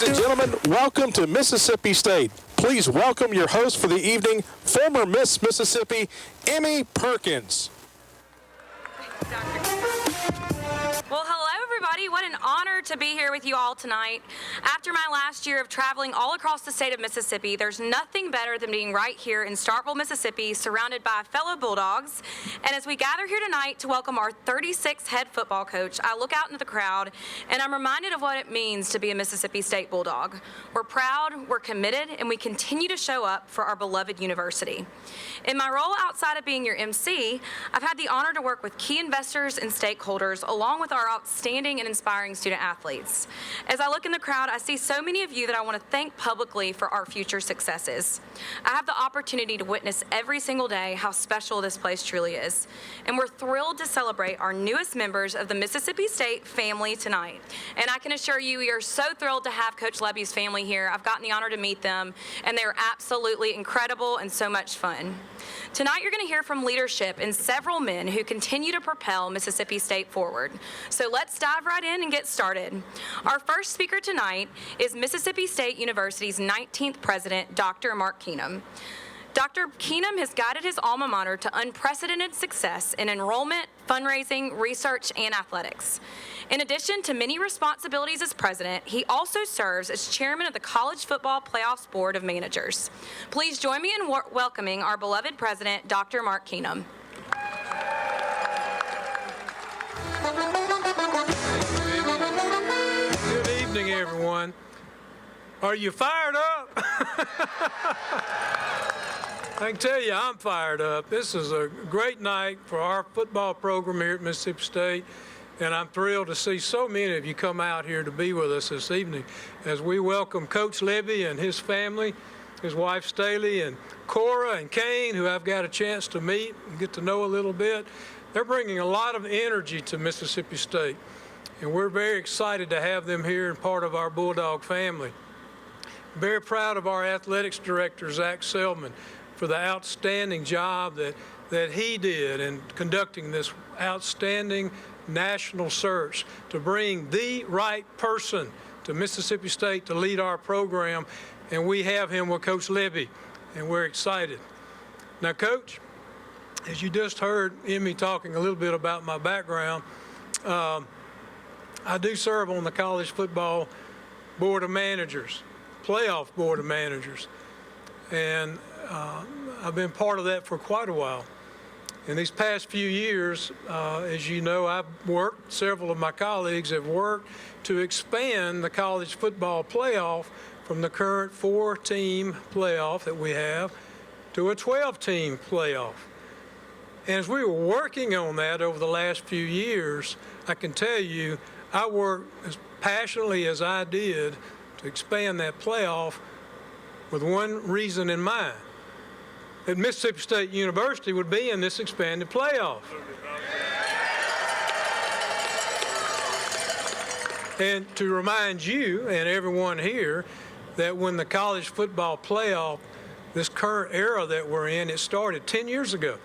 and gentlemen, welcome to Mississippi State. Please welcome your host for the evening, former Miss Mississippi, Emmy Perkins. Well, hello, everybody. What an honor to be here with you all tonight. After my last year of traveling all across the state of Mississippi, there's nothing better than being right here in Starkville, Mississippi, surrounded by fellow Bulldogs. And as we gather here tonight to welcome our 36th head football coach, I look out into the crowd, and I'm reminded of what it means to be a Mississippi State Bulldog. We're proud, we're committed, and we continue to show up for our beloved university. In my role outside of being your MC, I've had the honor to work with key investors and stakeholders, along with our outstanding and inspiring student athletes. As I look in the crowd, I see so many of you that I want to thank publicly for our future successes. I have the opportunity to witness every single day how special this place truly is. And we're thrilled to celebrate our newest members of the Mississippi State family tonight. And I can assure you, we are so thrilled to have Coach Lebby's family here. I've gotten the honor to meet them, and they're absolutely incredible and so much fun. Tonight, you're going to hear from leadership and several men who continue to propel Mississippi State forward. So let's dive right in and get started. Our first speaker tonight is Mississippi State University's 19th president, Dr. Mark Keenum. Dr. Keenum has guided his alma mater to unprecedented success in enrollment, fundraising, research, and athletics. In addition to many responsibilities as president, he also serves as chairman of the College Football Playoffs Board of Managers. Please join me in welcoming our beloved president, Dr. Mark Keenum. Good evening, everyone. Are you fired up? I can tell you I'm fired up. This is a great night for our football program here at Mississippi State, and I'm thrilled to see so many of you come out here to be with us this evening as we welcome Coach Lebby and his family, his wife Staley, and Cora and Kane, who I've got a chance to meet and get to know a little bit. They're bringing a lot of energy to Mississippi State, and we're very excited to have them here and part of our Bulldog family. Very proud of our athletics director, Zac Selmon, for the outstanding job that he did in conducting this outstanding national search to bring the right person to Mississippi State to lead our program, and we have him with Coach Lebby, and we're excited. Now, Coach, as you just heard Emmy talking a little bit about my background, I do serve on the College Football Board of Managers, Playoff Board of Managers, and I've been part of that for quite a while. In these past few years, as you know, I've worked, several of my colleagues have worked to expand the college football playoff from the current 4-team playoff that we have to a 12-team playoff. And as we were working on that over the last few years, I can tell you, I worked as passionately as I did to expand that playoff with one reason in mind, that Mississippi State University would be in this expanded playoff. And to remind you and everyone here that when the college football playoff, this current era that we're in, it started 10 years ago.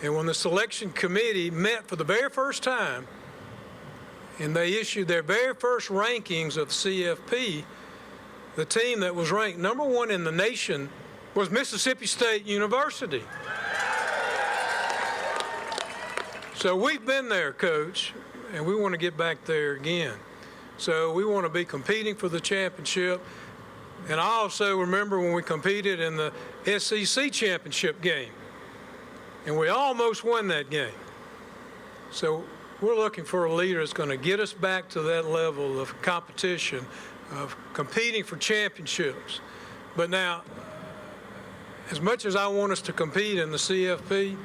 And when the selection committee met for the very first time, and they issued their very first rankings of CFP, the team that was ranked number 1 in the nation was Mississippi State University. So we've been there, Coach, and we want to get back there again. So we want to be competing for the championship. And I also remember when we competed in the SEC championship game, and we almost won that game. So we're looking for a leader that's going to get us back to that level of competition, of competing for championships. But now, as much as I want us to compete in the CFP,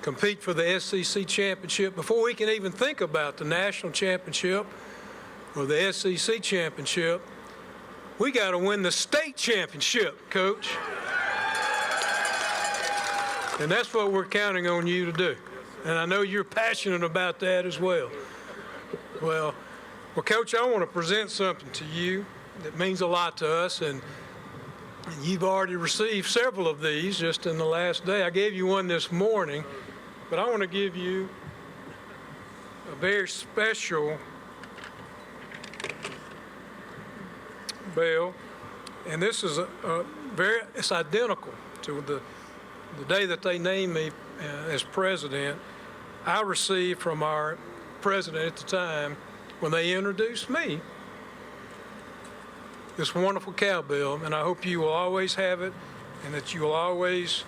compete for the SEC championship, before we can even think about the national championship or the SEC championship, we got to win the state championship, Coach. And that's what we're counting on you to do. And I know you're passionate about that as well. Well, Coach, I want to present something to you that means a lot to us, and you've already received several of these just in the last day. I gave you one this morning, but I want to give you a very special bell, and this is it's identical to the day that they named me as president. I received from our president at the time, when they introduced me, this wonderful cowbell, and I hope you will always have it and that you will always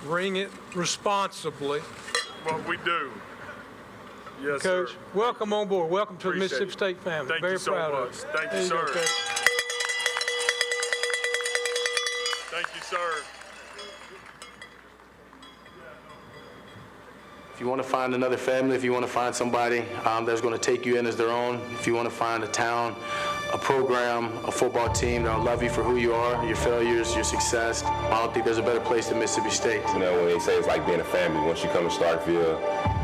ring it responsibly. What we do. Yes, Coach, sir. welcome on board. Welcome to the Appreciate Mississippi it. State family. Thank Very you so proud much. of you. Thank you, There sir. go, Coach. Thank you, sir. If you want to find another family, if you want to find somebody that's going to take you in as their own, if you want to find a town, a program, a football team that'll love you for who you are, your failures, your success, I don't think there's a better place than Mississippi State. You know, when they say it's like being a family, once you come to Starkville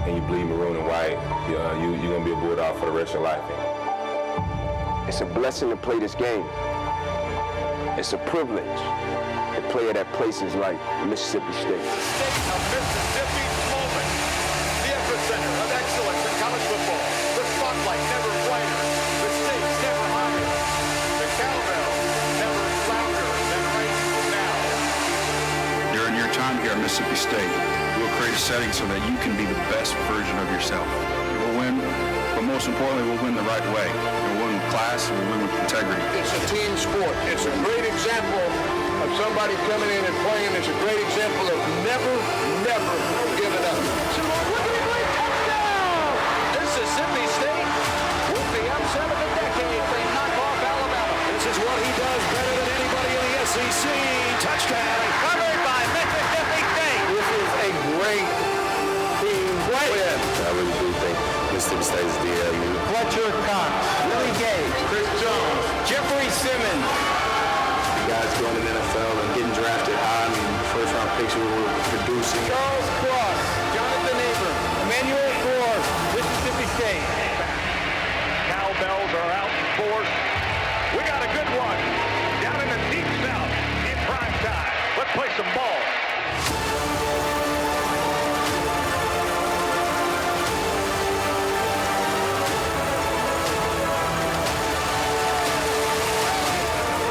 and you bleed maroon and white, you're going to be a Bulldog for the rest of your life. It's a blessing to play this game. It's a privilege to play it at places like Mississippi State. State of Mississippi, Selman, the epicenter of excellence in college football. The spotlight never brighter, the stakes never higher, the cowbell never louder than right now. During your time here at Mississippi State, we'll create a setting so that you can be the best version of yourself. You will win, but most importantly, we'll win the right way. We'll win with class, and we'll win with integrity. It's a team sport. It's a great example of somebody coming in and playing. It's a great example of never giving up. Touchdown! Mississippi State with the upset of the decade. They knock off Alabama. This is what he does better than anybody in the SEC. Touchdown! Covered by Mississippi State. This is a great team win. I really do think Mississippi State is the Fletcher Cox, Willie Gay, Chris Jones, Jeffrey Simmons. Guys going to the NFL and getting drafted high. I mean, first-round picks we were producing. Charles Cross, Jonathan Abram, Emmanuel Ford, Mississippi State. Cowbells are out in force. We got a good one down in the deep south in prime time. Let's play some ball.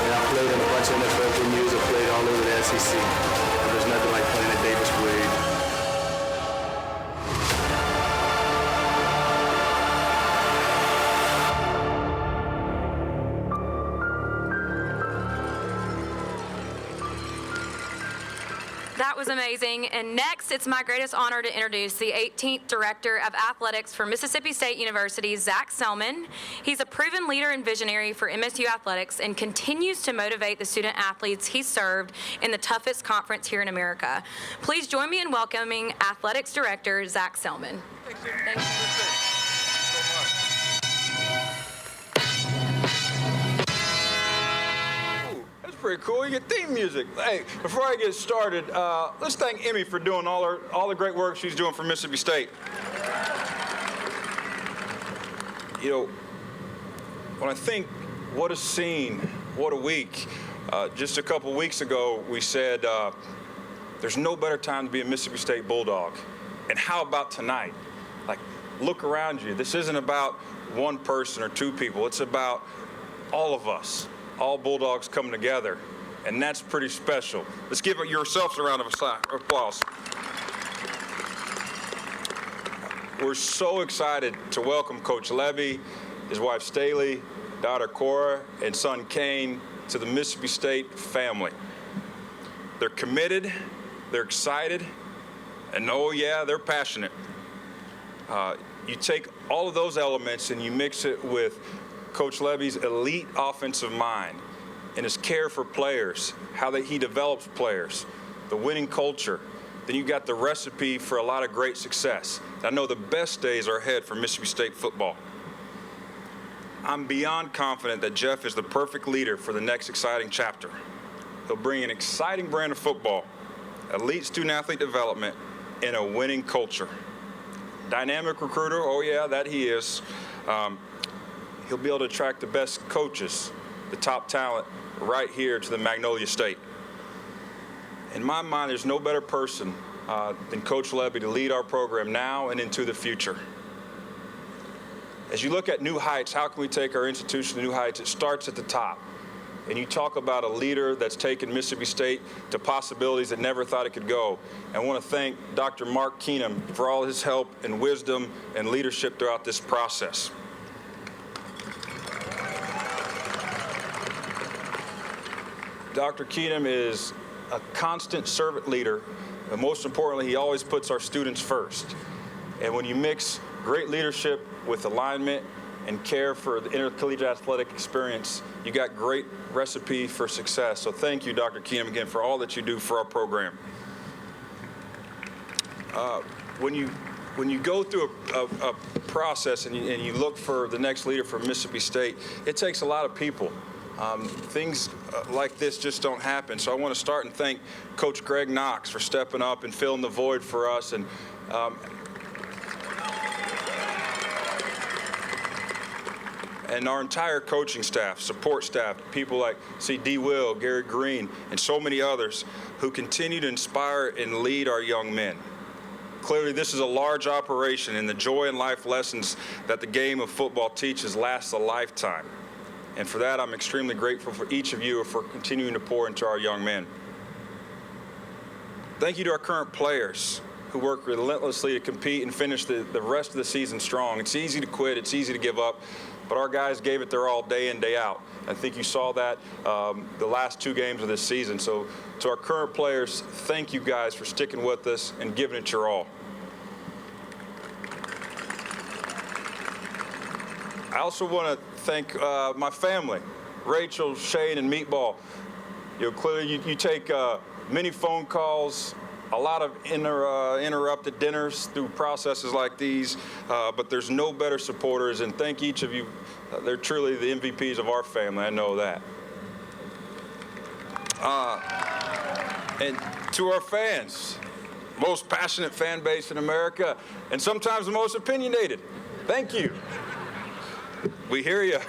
I played in a bunch of NFL venues. I played all over the SEC. There's nothing like playing at Davis Wade. That was amazing. And next, it's my greatest honor to introduce the 18th Director of Athletics for Mississippi State University, Zac Selmon. He's a proven leader and visionary for MSU athletics and continues to motivate the student athletes he served in the toughest conference here in America. Please join me in welcoming Athletics Director Zac Selmon. Thank you. Pretty cool. You get theme music. Hey, before I get started, let's thank Emmy for doing all the great work she's doing for Mississippi State. You know, when I think what a scene, what a week. Just a couple weeks ago, we said there's no better time to be a Mississippi State Bulldog. And how about tonight? Like, look around you. This isn't about one person or two people. It's about all of us. All Bulldogs coming together, and that's pretty special. Let's give yourselves a round of applause. We're so excited to welcome Coach Lebby, his wife Staley, daughter Cora, and son Kane to the Mississippi State family. They're committed, they're excited, and oh yeah, they're passionate. You take all of those elements and you mix it with Coach Lebby's elite offensive mind and his care for players, how he develops players, the winning culture, then you got the recipe for a lot of great success. I know the best days are ahead for Mississippi State football. I'm beyond confident that Jeff is the perfect leader for the next exciting chapter. He'll bring an exciting brand of football, elite student-athlete development, and a winning culture. Dynamic recruiter, oh yeah, that he is. He'll be able to attract the best coaches, the top talent, right here to the Magnolia State. In my mind, there's no better person than Coach Lebby to lead our program now and into the future. As you look at new heights, how can we take our institution to new heights? It starts at the top. And you talk about a leader that's taken Mississippi State to possibilities that never thought it could go. I want to thank Dr. Mark Keenum for all his help and wisdom and leadership throughout this process. Dr. Keenum is a constant servant leader, and most importantly, he always puts our students first. And when you mix great leadership with alignment and care for the intercollegiate athletic experience, you got great recipe for success. So thank you, Dr. Keenum, again, for all that you do for our program. When you go through a process and you look for the next leader for Mississippi State, it takes a lot of people. Things like this just don't happen. So I want to start and thank Coach Greg Knox for stepping up and filling the void for us. And our entire coaching staff, support staff, people like D. Will, Gary Green, and so many others who continue to inspire and lead our young men. Clearly, this is a large operation, and the joy and life lessons that the game of football teaches last a lifetime. And for that, I'm extremely grateful for each of you for continuing to pour into our young men. Thank you to our current players who work relentlessly to compete and finish the rest of the season strong. It's easy to quit, it's easy to give up, but our guys gave it their all day in, day out. I think you saw that the last 2 games of this season. So to our current players, thank you guys for sticking with us and giving it your all. I also want to thank my family, Rachel, Shane, and Meatball. Clearly you take many phone calls, a lot of interrupted dinners through processes like these, but there's no better supporters, and thank each of you. They're truly the MVPs of our family, I know that. And to our fans, most passionate fan base in America, and sometimes the most opinionated, thank you. We hear you.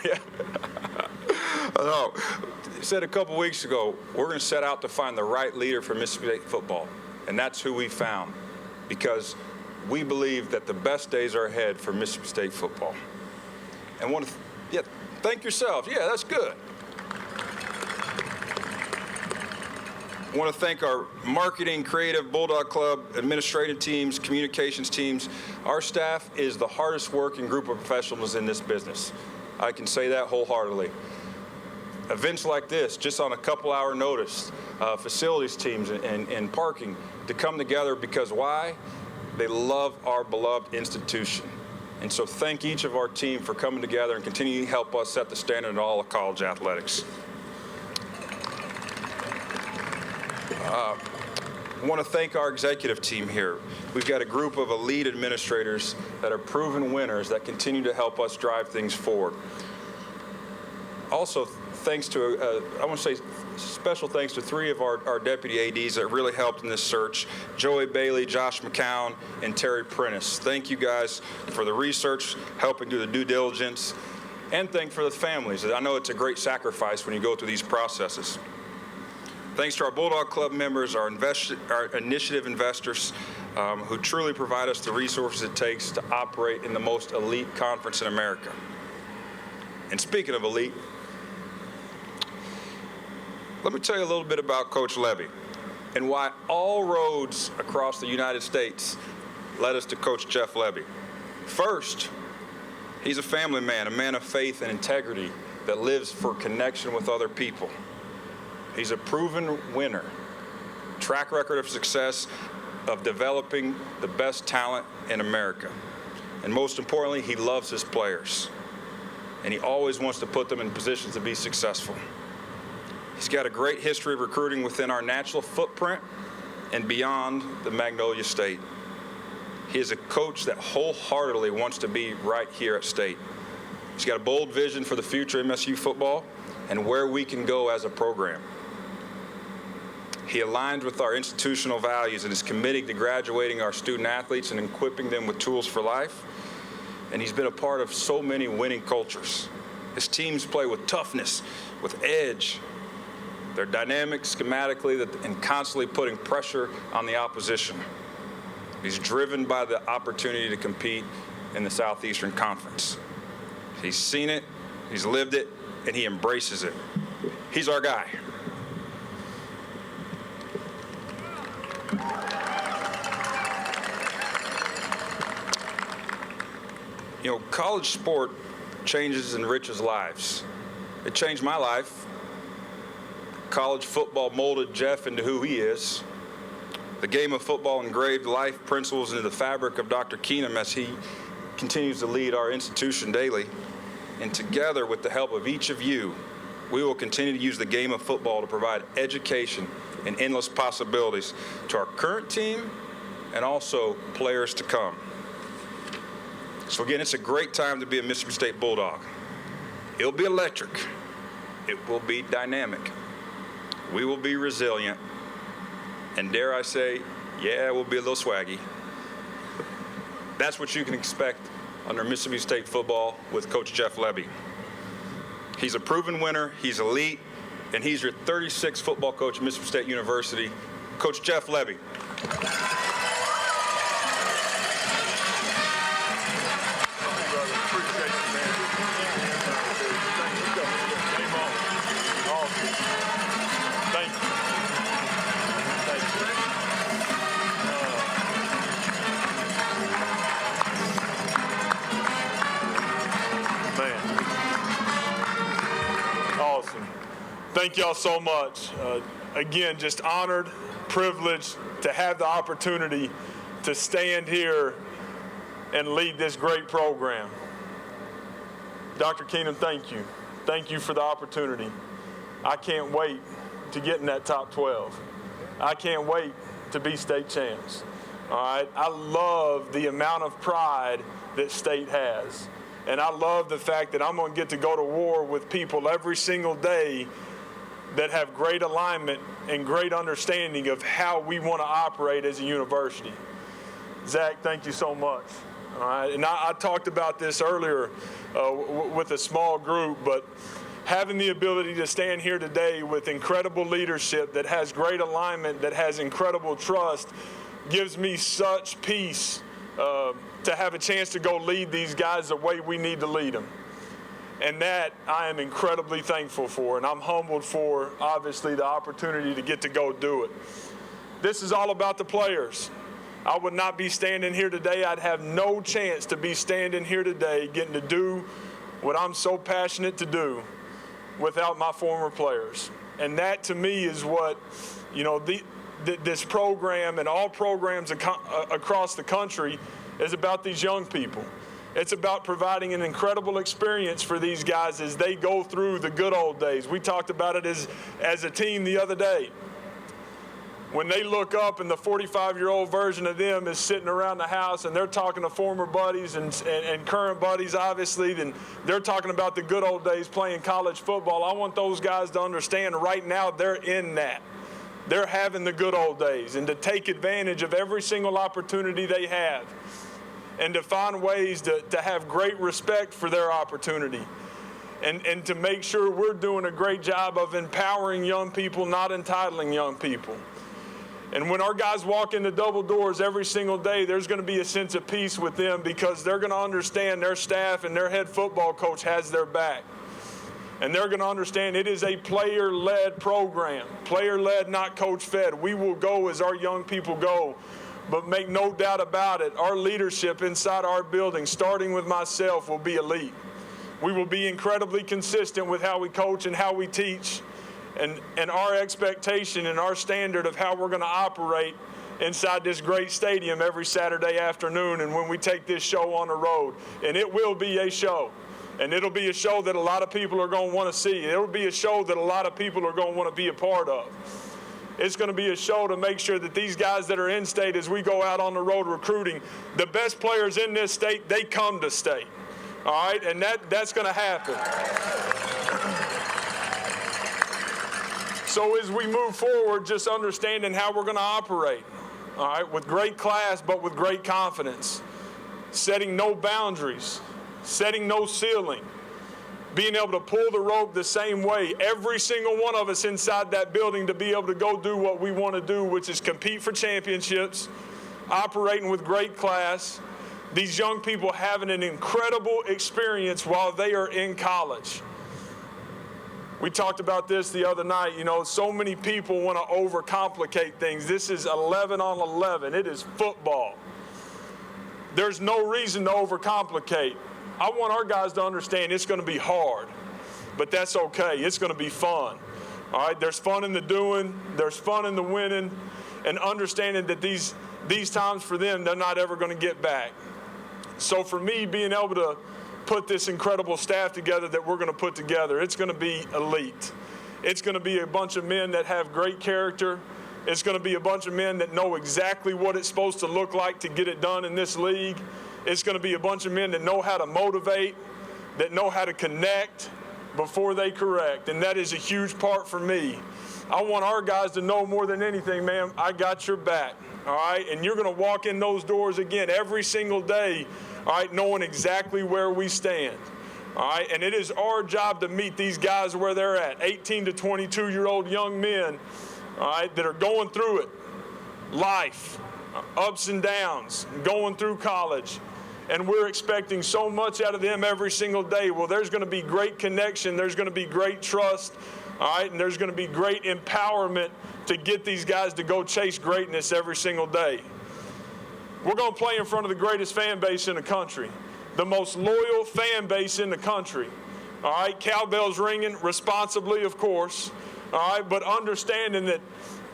No, I said a couple weeks ago, we're going to set out to find the right leader for Mississippi State football. And that's who we found, because we believe that the best days are ahead for Mississippi State football. And want to, thank yourselves. Yeah, that's good. I want to thank our marketing, creative, Bulldog Club, administrative teams, communications teams. Our staff is the hardest working group of professionals in this business. I can say that wholeheartedly. Events like this, just on a couple-hour notice, facilities teams and parking to come together, because why? They love our beloved institution. And so thank each of our team for coming together and continuing to help us set the standard in all of college athletics. I want to thank our executive team here. We've got a group of elite administrators that are proven winners that continue to help us drive things forward. Also, thanks to, I want to say special thanks to 3 of our deputy ADs that really helped in this search, Joey Bailey, Josh McCown, and Terry Prentice. Thank you guys for the research, helping do the due diligence, and thank for the families. I know it's a great sacrifice when you go through these processes. Thanks to our Bulldog Club members, our initiative investors, who truly provide us the resources it takes to operate in the most elite conference in America. And speaking of elite, let me tell you a little bit about Coach Lebby and why all roads across the United States led us to Coach Jeff Lebby. First, he's a family man, a man of faith and integrity that lives for connection with other people. He's a proven winner, track record of success of developing the best talent in America. And most importantly, he loves his players. And he always wants to put them in positions to be successful. He's got a great history of recruiting within our national footprint and beyond the Magnolia State. He is a coach that wholeheartedly wants to be right here at State. He's got a bold vision for the future of MSU football and where we can go as a program. He aligns with our institutional values and is committed to graduating our student athletes and equipping them with tools for life. And he's been a part of so many winning cultures. His teams play with toughness, with edge. They're dynamic schematically and constantly putting pressure on the opposition. He's driven by the opportunity to compete in the Southeastern Conference. He's seen it, he's lived it, and he embraces it. He's our guy. You know, college sport changes and enriches lives. It changed my life. College football molded Jeff into who he is. The game of football engraved life principles into the fabric of Dr. Keenum as he continues to lead our institution daily. And together, with the help of each of you, we will continue to use the game of football to provide education and endless possibilities to our current team and also players to come. So again, it's a great time to be a Mississippi State Bulldog. It'll be electric. It will be dynamic. We will be resilient. And dare I say, yeah, we'll be a little swaggy. That's what you can expect under Mississippi State football with Coach Jeff Lebby. He's a proven winner, he's elite, and he's your 36th football coach at Mississippi State University, Coach Jeff Lebby. Thank y'all so much. Again, just honored, privileged to have the opportunity to stand here and lead this great program. Dr. Keenum, thank you. Thank you for the opportunity. I can't wait to get in that top 12. I can't wait to be state champs. All right. I love the amount of pride that state has. And I love the fact that I'm going to get to go to war with people every single day that have great alignment and great understanding of how we want to operate as a university. Zach, thank you so much. All right. And I talked about this earlier with a small group, but having the ability to stand here today with incredible leadership that has great alignment, that has incredible trust, gives me such peace to have a chance to go lead these guys the way we need to lead them. And that I am incredibly thankful for, and I'm humbled for, obviously, the opportunity to get to go do it. This is all about the players. I would not be standing here today. I'd have no chance to be standing here today getting to do what I'm so passionate to do without my former players. And that, to me, is what, you know, this program and all programs across the country is about these young people. It's about providing an incredible experience for these guys as they go through the good old days. We talked about it as a team the other day. When they look up and the 45-year-old version of them is sitting around the house and they're talking to former buddies and current buddies, obviously, then they're talking about the good old days playing college football. I want those guys to understand right now they're in that. They're having the good old days, and to take advantage of every single opportunity they have, and to find ways to have great respect for their opportunity, and to make sure we're doing a great job of empowering young people, not entitling young people. And when our guys walk in the double doors every single day, there's going to be a sense of peace with them because they're going to understand their staff and their head football coach has their back. And they're going to understand it is a player-led program, player-led, not coach-fed. We will go as our young people go. But make no doubt about it, our leadership inside our building, starting with myself, will be elite. We will be incredibly consistent with how we coach and how we teach, and our expectation and our standard of how we're going to operate inside this great stadium every Saturday afternoon and when we take this show on the road. And it will be a show. And it'll be a show that a lot of people are going to want to see. It'll be a show that a lot of people are going to want to be a part of. It's going to be a show to make sure that these guys that are in state, as we go out on the road recruiting, the best players in this state, they come to state. All right? And that's going to happen. So as we move forward, just understanding how we're going to operate, all right, with great class but with great confidence, setting no boundaries, setting no ceiling, being able to pull the rope the same way, every single one of us inside that building to be able to go do what we want to do, which is compete for championships, operating with great class, these young people having an incredible experience while they are in college. We talked about this the other night. You know, so many people want to overcomplicate things. This is 11 on 11. It is football. There's no reason to overcomplicate. I want our guys to understand it's going to be hard, but that's okay. It's going to be fun. All right, there's fun in the doing, there's fun in the winning, and understanding that these times for them, they're not ever going to get back. So for me, being able to put this incredible staff together that we're going to put together, it's going to be elite. It's going to be a bunch of men that have great character. It's going to be a bunch of men that know exactly what it's supposed to look like to get it done in this league. It's going to be a bunch of men that know how to motivate, that know how to connect before they correct, and that is a huge part for me. I want our guys to know more than anything, man, I got your back, all right? And you're going to walk in those doors again every single day, all right, knowing exactly where we stand, all right? And it is our job to meet these guys where they're at, 18 to 22-year-old young men, all right, that are going through it, life, ups and downs, going through college. And we're expecting so much out of them every single day. Well, there's going to be great connection. There's going to be great trust, all right? And there's going to be great empowerment to get these guys to go chase greatness every single day. We're going to play in front of the greatest fan base in the country, the most loyal fan base in the country, all right? Cowbells ringing responsibly, of course, all right? But understanding that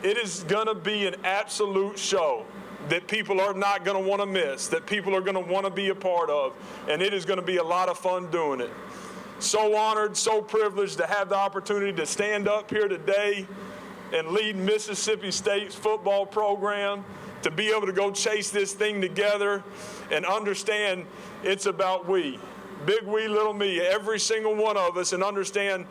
it is going to be an absolute show that people are not going to want to miss, that people are going to want to be a part of, and it is going to be a lot of fun doing it. So honored, so privileged to have the opportunity to stand up here today and lead Mississippi State's football program, to be able to go chase this thing together and understand it's about we. Big we, little me, every single one of us, and understand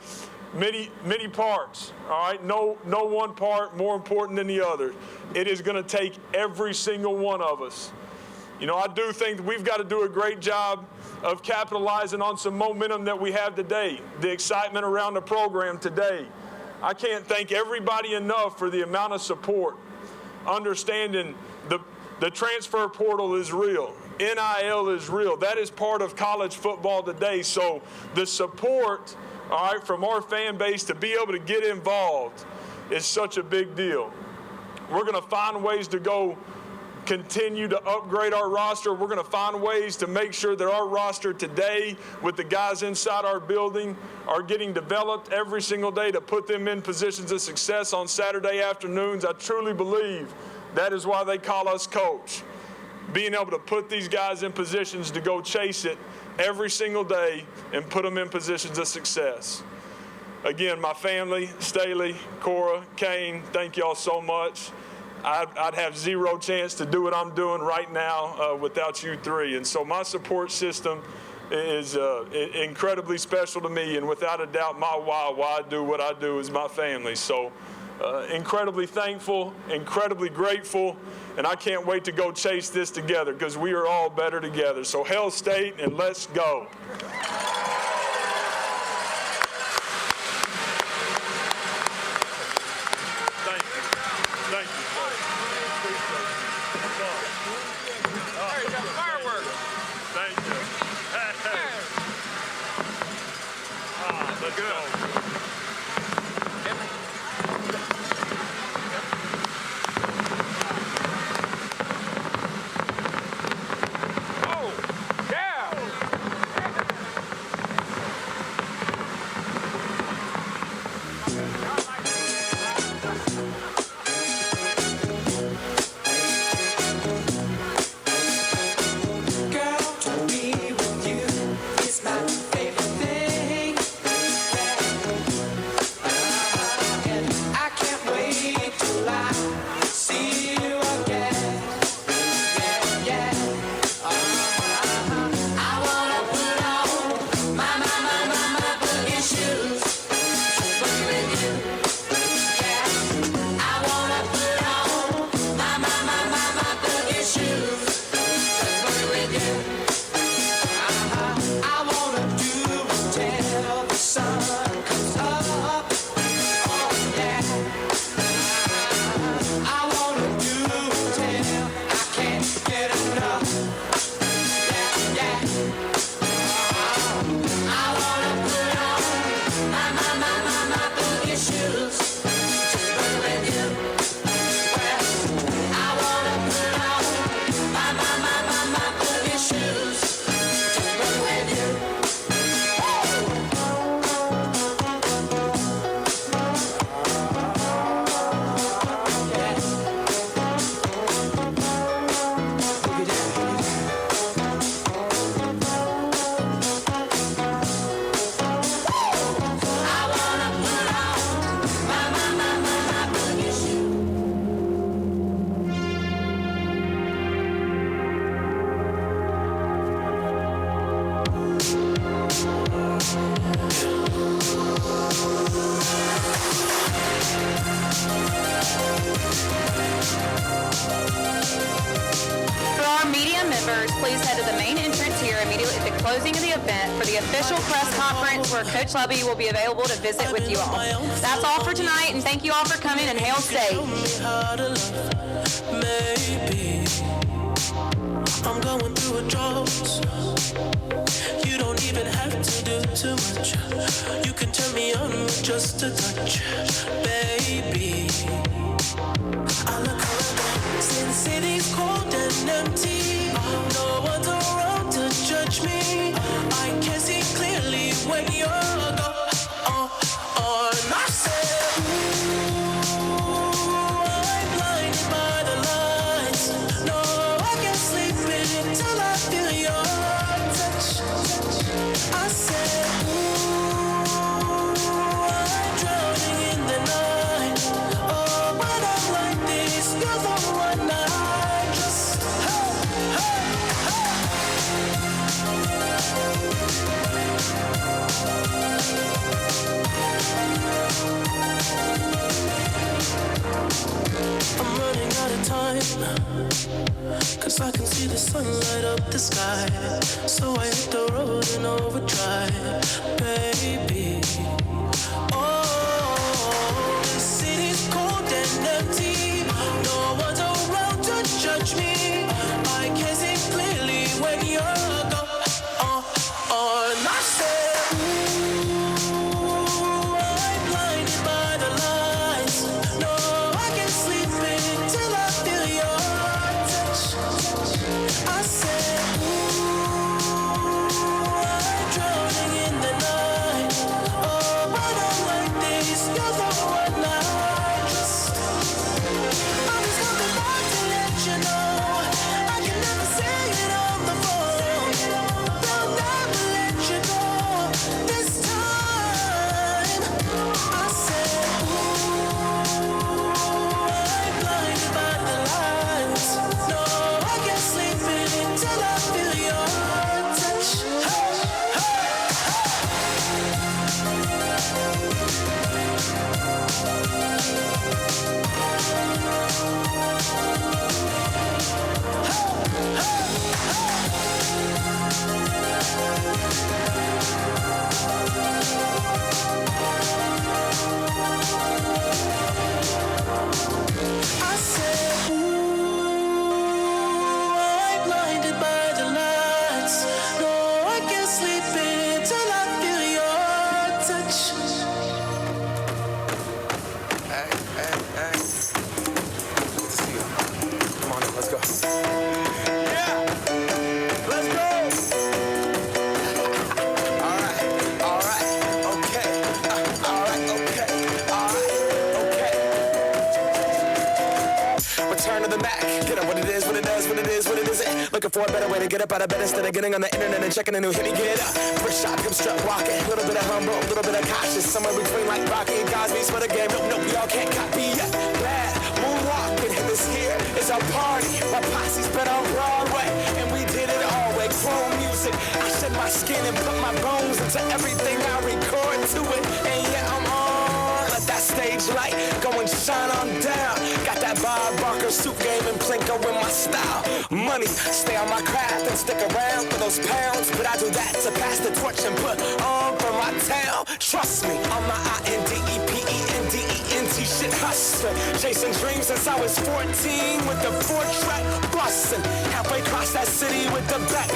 many parts, all right? No one part more important than the other. It is going to take every single one of us. You know, I do think that we've got to do a great job of capitalizing on some momentum that we have today, the excitement around the program today. I can't thank everybody enough for the amount of support, understanding the transfer portal is real. NIL is real. That is part of college football today. So the support, all right, from our fan base to be able to get involved is such a big deal. We're going to find ways to go continue to upgrade our roster. We're going to find ways to make sure that our roster today with the guys inside our building are getting developed every single day to put them in positions of success on Saturday afternoons. I truly believe that is why they call us coach. Being able to put these guys in positions to go chase it every single day and put them in positions of success. Again, my family, Staley, Cora, Kane, thank y'all so much. I'd have zero chance to do what I'm doing right now without you three. And so my support system is incredibly special to me, and without a doubt, my why I do what I do is my family. So incredibly thankful, incredibly grateful, and I can't wait to go chase this together because we are all better together. So Hail State, and let's go. please head to the main entrance here immediately at the closing of the event for the official press conference where Coach Lebby will be available to visit with you all. That's all for tonight, and thank you all for coming, and Hail State. Maybe I'm going through a drought. You don't even have to do too much. You can turn me on with just a touch, baby. I look around, since city's cold and empty, no one's around to judge me. I can see clearly when you're gone. And I said, ooh, I'm blinded by the lights. No, I can't sleep until I feel your touch. I said, ooh, I'm drowning in the night. Oh, when I'm like this, you're the one I just, hey, hey, I'm running out of time, 'cause I can see the sun light up the sky. So I hit the road in overdrive, baby. Oh, the city's cold and empty. No one's around to judge me. I can see clearly when you're gone. And I said, ooh, I'm blinded by the lights. No, I can't sleep until I feel your touch. I said, ooh, I'm drowning in the night. Oh, when I'm like this, you're the one I just coming back to let you know. I can never say it on the phone. They'll never let you go this time. I said, ooh, I'm blinded by the lights. No, I can't sleep until I feel your touch. Hey, I said, ooh, I'm blinded by the lights. No, I can't sleep until I feel your touch. Hey. Good to see you. Come on in, let's go. Yeah, let's go. All right, okay. All right, okay. Return to the Mac. Get up what it is, what it does, what it is, what it isn't. Looking for a better way to get up out of bed instead of getting on the internet and checking a new hit. Get up, first shot, come strut walking. A little bit of humble, a little bit of cautious. Somewhere between like Rocky and Cosby's for the game. Nope, y'all can't copy yet. Bad moonwalking, and this here is our party. My posse's been on Broadway, and we did it all way. Chrome music, I shed my skin and put my bones into everything I record to it. And yeah, I'm on. Let that stage light go and shine on down. Got that Bob Barker suit game and Plinko in my style. Money, stay on my craft and stick around for those pounds. But I do that to pass the torch and put on for my town. Trust me, I'm my INDEPENDENT shit hustler. Chasing dreams since I was 14 with the 4-track bustin'. Halfway across that city with the back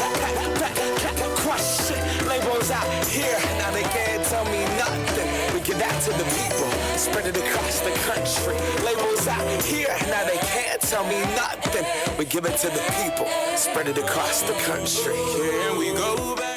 crush shit. Labels out here, now they can't tell me nothing. We give that to the people, spread it across the country. Labels out here, now they can't tell me nothing. We give it to the people, spread it across the country. Here we go back.